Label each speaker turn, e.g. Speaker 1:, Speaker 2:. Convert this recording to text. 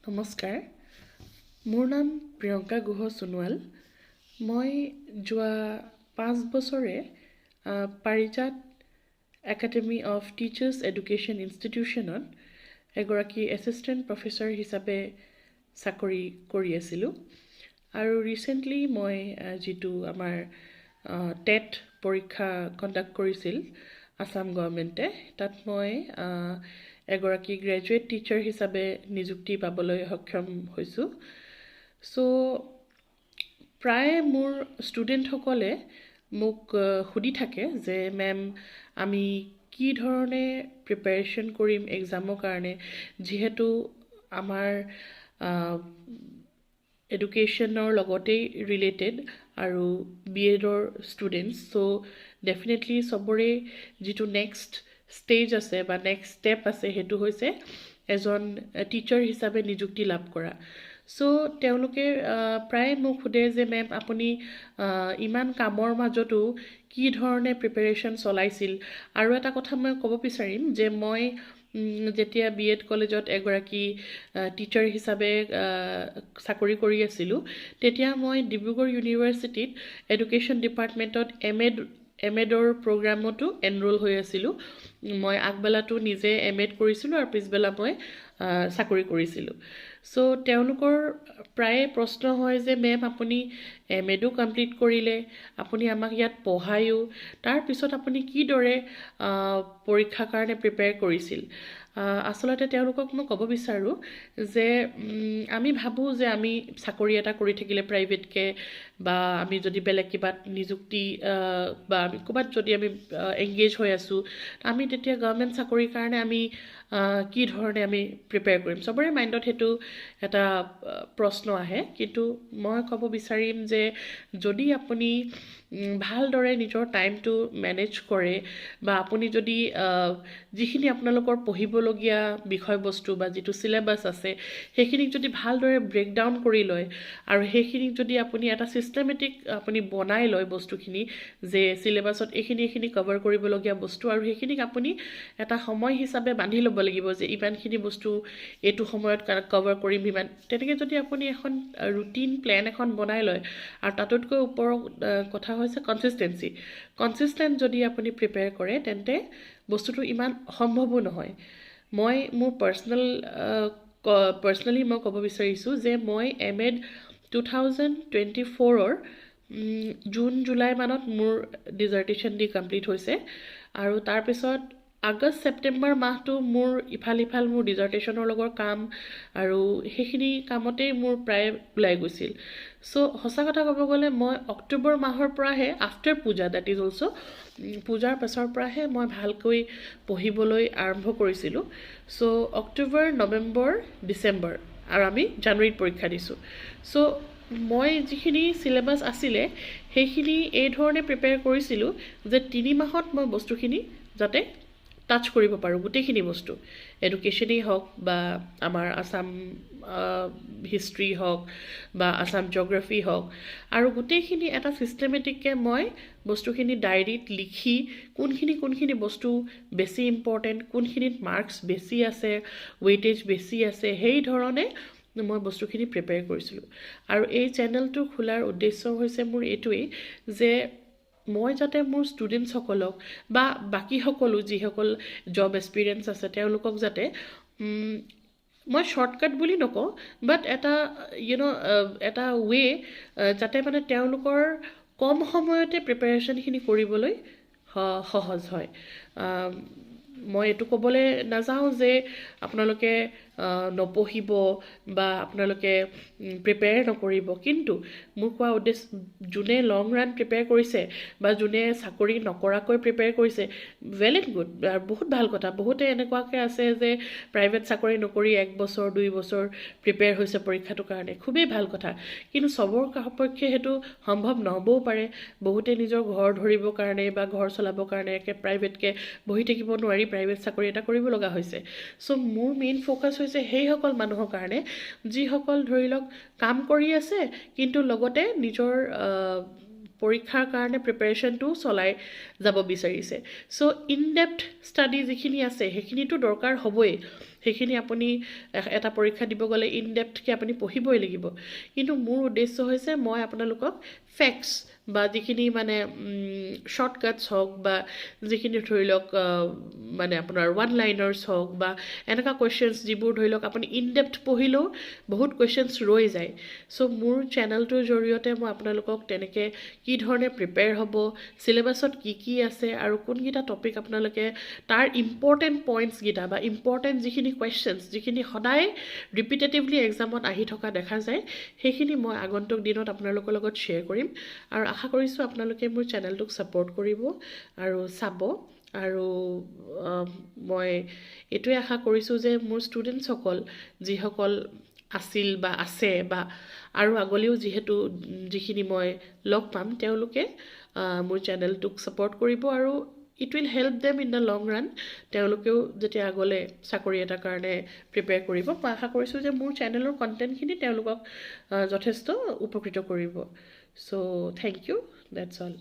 Speaker 1: নমস্কাৰ, মোৰ নাম প্ৰিয়ংকা গুহ সোণোৱাল। মই যোৱা 5 বছৰে পাৰিজাত একাডেমি অফ টিচাৰ্ছ এডুকেশ্যন ইনষ্টিটিউশ্যনত এগৰাকী এছিষ্টেণ্ট প্ৰফেচৰ হিচাপে চাকৰি কৰি আছিলোঁ। আৰু ৰিচেণ্টলি মই যিটো আমাৰ টেট পৰীক্ষা কণ্ডাক্ট কৰিছিল আসাম গভৰ্ণমেণ্টে, তাত মই এগৰাকী গ্ৰেজুৱেট টিচাৰ হিচাপে নিযুক্তি পাবলৈ সক্ষম হৈছোঁ। চ' প্ৰায় মোৰ ষ্টুডেণ্টসকলে মোক সুধি থাকে যে মেম আমি কি ধৰণে প্ৰিপাৰেশ্যন কৰিম এক্সামৰ কাৰণে, যিহেতু আমাৰ এডুকেশ্যনৰ লগতেই ৰিলেটেড আৰু BEdৰ ষ্টুডেণ্টছ। চ' ডেফিনেটলি চবৰে যিটো নেক্সট ষ্টেজ আছে বা নেক্সট ষ্টেপ আছে সেইটো হৈছে এজন টিচাৰ হিচাপে নিযুক্তি লাভ কৰা। চ' তেওঁলোকে প্ৰায় মোক সোধে যে মেম আপুনি ইমান কামৰ মাজতো কি ধৰণে প্ৰিপাৰেশ্যন চলাইছিল। আৰু এটা কথা মই ক'ব বিচাৰিম যে মই যেতিয়া BEd কলেজত এগৰাকী টিচাৰ হিচাপে চাকৰি কৰি আছিলোঁ, তেতিয়া মই ডিব্ৰুগড় ইউনিভাৰ্চিটিত এডুকেশ্যন ডিপাৰ্টমেণ্টত এমএডৰ প্ৰগ্ৰামতো এনৰোল হৈ আছিলোঁ। মই আগবেলাটো নিজে এমএড কৰিছিলোঁ আৰু পিছবেলা মই চাকৰি কৰিছিলোঁ। চ' তেওঁলোকৰ প্ৰায়ে প্ৰশ্ন হয় যে মেম আপুনি এমএডো কমপ্লিট কৰিলে, আপুনি আমাক ইয়াত পঢ়ায়ো, তাৰপিছত আপুনি কিদৰে পৰীক্ষাৰ কাৰণে প্ৰিপেয়াৰ কৰিছিল। আচলতে তেওঁলোকক মই ক'ব বিচাৰোঁ যে আমি ভাবোঁ যে আমি চাকৰি এটা কৰি থাকিলে প্ৰাইভেটকৈ বা আমি যদি বেলেগ কিবাত নিযুক্তি বা আমি ক'ৰবাত যদি আমি এংগেজ হৈ আছোঁ, আমি তেতিয়া গভৰ্ণমেণ্ট চাকৰিৰ কাৰণে আমি কি ধৰণে আমি প্ৰিপেয়াৰ কৰিম। চবৰে মাইণ্ডত সেইটো এটা প্ৰশ্ন আহে, কিন্তু মই ক'ব বিচাৰিম যে যদি আপুনি ভালদৰে নিজৰ টাইমটো মেনেজ কৰে বা আপুনি যদি যিখিনি আপোনালোকৰ পঢ়িবলগীয়া বিষয়বস্তু বা যিটো চিলেবাছ আছে সেইখিনিক যদি ভালদৰে ব্ৰেকডাউন কৰি লয় আৰু সেইখিনিক যদি আপুনি এটা ছিষ্টেমেটিক আপুনি বনাই লয় বস্তুখিনি, যে চিলেবাছত এইখিনি কভাৰ কৰিবলগীয়া বস্তু আৰু সেইখিনিক আপুনি এটা সময় হিচাপে বান্ধি ল'ব লাগিব যে ইমানখিনি বস্তু এইটো সময়ত কভাৰ কৰিম ইমান, তেনেকৈ যদি আপুনি এখন ৰুটিন প্লেন এখন বনাই লয় আৰু তাতোতকৈ ওপৰৰ কথা হৈছে কনচিষ্টেণ্ট যদি আপুনি প্ৰিপেয়াৰ কৰে তেন্তে বস্তুটো ইমান অসম্ভৱো নহয়। মই মোৰ পাৰ্চনেলি মই ক'ব বিচাৰিছোঁ যে মই এমএড 2024 জুন জুলাই মানত মোৰ ডিজাৰ্টেশ্যন দি কমপ্লিট হৈছে আৰু তাৰপিছত আগষ্ট ছেপ্টেম্বৰ মাহটো মোৰ ইফাল মোৰ ডিজাৰ্টেশ্যনৰ লগৰ কাম আৰু সেইখিনি কামতেই মোৰ প্ৰায় ওলাই গৈছিল। চ' সঁচা কথা ক'ব গ'লে মই অক্টোবৰ মাহৰ পৰাহে আফটাৰ পূজা, ডেট ইজ অলছ' পূজাৰ পাছৰ পৰাহে মই ভালকৈ পঢ়িবলৈ আৰম্ভ কৰিছিলোঁ। চ' অক্টোবৰ, নৱেম্বৰ, ডিচেম্বৰ আৰু আমি জানুৱাৰীত পৰীক্ষা দিছোঁ। চ' মই যিখিনি চিলেবাছ আছিলে সেইখিনি এই ধৰণে প্ৰিপেয়াৰ কৰিছিলোঁ যে 3 মাহত মই বস্তুখিনি যাতে টাচ কৰিব পাৰোঁ, গোটেইখিনি বস্তু এডুকেশ্যনেই হওক বা আমাৰ আসাম হিষ্ট্ৰী হওক বা আসাম জিঅ'গ্ৰাফী হওক, আৰু গোটেইখিনি এটা ছিষ্টেমেটিককৈ মই বস্তুখিনি ডায়েৰীত লিখি কোনখিনি বস্তু বেছি ইম্পৰ্টেণ্ট, কোনখিনিত মাৰ্কছ বেছি আছে, ৱেইটেজ বেছি আছে, সেই ধৰণে মই বস্তুখিনি প্ৰিপেয়াৰ কৰিছিলোঁ। আৰু এই চেনেলটো খোলাৰ উদ্দেশ্য হৈছে মোৰ এইটোৱেই যে মই যাতে মোৰ ষ্টুডেণ্টছসকলক বা বাকী সকলো যিসকল জব এক্সপিৰিয়েঞ্চ আছে তেওঁলোকক যাতে মই শ্বৰ্টকাট বুলি নকওঁ, বাট এটা এটা ৱে যাতে মানে তেওঁলোকৰ কম সময়তে প্ৰিপেৰেশ্যনখিনি কৰিবলৈ সহজ হয়। মই এইটো ক'বলৈ নাযাওঁ যে আপোনালোকে নপঢ়িব বা আপোনালোকে প্ৰিপেয়াৰ নকৰিব, কিন্তু মোৰ কোৱা উদ্দেশ্য যোনে লং ৰান প্ৰিপেয়াৰ কৰিছে বা যোনে চাকৰি নকৰাকৈ প্ৰিপেয়াৰ কৰিছে, ৱেল এণ্ড গুড, বহুত ভাল কথা। বহুতে এনেকুৱাকৈ আছে যে প্ৰাইভেট চাকৰি নকৰি 1 বছৰ 2 বছৰ প্ৰিপেয়াৰ হৈছে পৰীক্ষাটোৰ কাৰণে, খুবেই ভাল কথা। কিন্তু চবৰ সপক্ষে সেইটো সম্ভৱ নহ'বও পাৰে। বহুতে নিজৰ ঘৰ ধৰিবৰ কাৰণে বা ঘৰ চলাবৰ কাৰণে একে প্ৰাইভেটকৈ বহি থাকিব নোৱাৰি প্ৰাইভেট চাকৰি এটা কৰিব লগা হৈছে। চ' মোৰ মেইন ফ'কাছ হৈছে সেইসকল মানুহৰ কাৰণে যিসকল ধৰি লওক কাম কৰি আছে কিন্তু লগতে নিজৰ পৰীক্ষাৰ কাৰণে প্ৰিপাৰেশ্যনটো চলাই যাব বিচাৰিছে চ' ইন ডেপথ ষ্টাডি যিখিনি আছে সেইখিনিতো দৰকাৰ হ'বই সেইখিনি আপুনি এটা পৰীক্ষা দিব গ'লে ইন ডেপথকৈ আপুনি পঢ়িবই লাগিব কিন্তু মোৰ উদ্দেশ্য হৈছে মই আপোনালোকক ফেক্টছ বা যিখিনি মানে শ্বৰ্টকাটছ হওক বা যিখিনি ধৰি লওক মানে আপোনাৰ ওৱান লাইনাৰ্ছ হওক বা এনেকুৱা কুৱেশ্যনছ যিবোৰ ধৰি লওক আপুনি ইন ডেপথ পঢ়িলেও বহুত কুৱেশ্যনছ ৰৈ যায় চ' মোৰ চেনেলটোৰ জৰিয়তে মই আপোনালোকক তেনেকৈ কি ধৰণে প্ৰিপেয়াৰ হ'ব চিলেবাছত কি আছে আৰু কোনকেইটা টপিক আপোনালোকে তাৰ ইম্পৰ্টেণ্ট পইণ্টছকেইটা বা ইম্পৰ্টেণ্ট যিখিনি কুৱেশ্যনছ যিখিনি সদায় ৰিপিটেটিভলি এক্সামত আহি থকা দেখা যায় সেইখিনি মই আগন্তুক দিনত আপোনালোকৰ লগত শ্বেয়াৰ কৰিম আৰু আশা কৰিছোঁ আপোনালোকে মোৰ চেনেলটোক ছাপোৰ্ট কৰিব আৰু চাব আৰু মই এইটোৱে আশা কৰিছোঁ যে মোৰ ষ্টুডেণ্টছসকল যিসকল আছিল বা আছে বা আৰু আগলৈও যিখিনি মই লগ পাম তেওঁলোকে মোৰ চেনেলটোক ছাপোৰ্ট কৰিব আৰু it will help them in the long run তেওঁলোকেও যেতিয়া আগলৈ চাকৰি এটাৰ কাৰণে প্ৰিপেয়াৰ কৰিব মই আশা কৰিছোঁ যে মোৰ চেনেলৰ কণ্টেণ্টখিনি তেওঁলোকক যথেষ্ট উপকৃত কৰিব চ' থেংক ইউ ডেটছ অল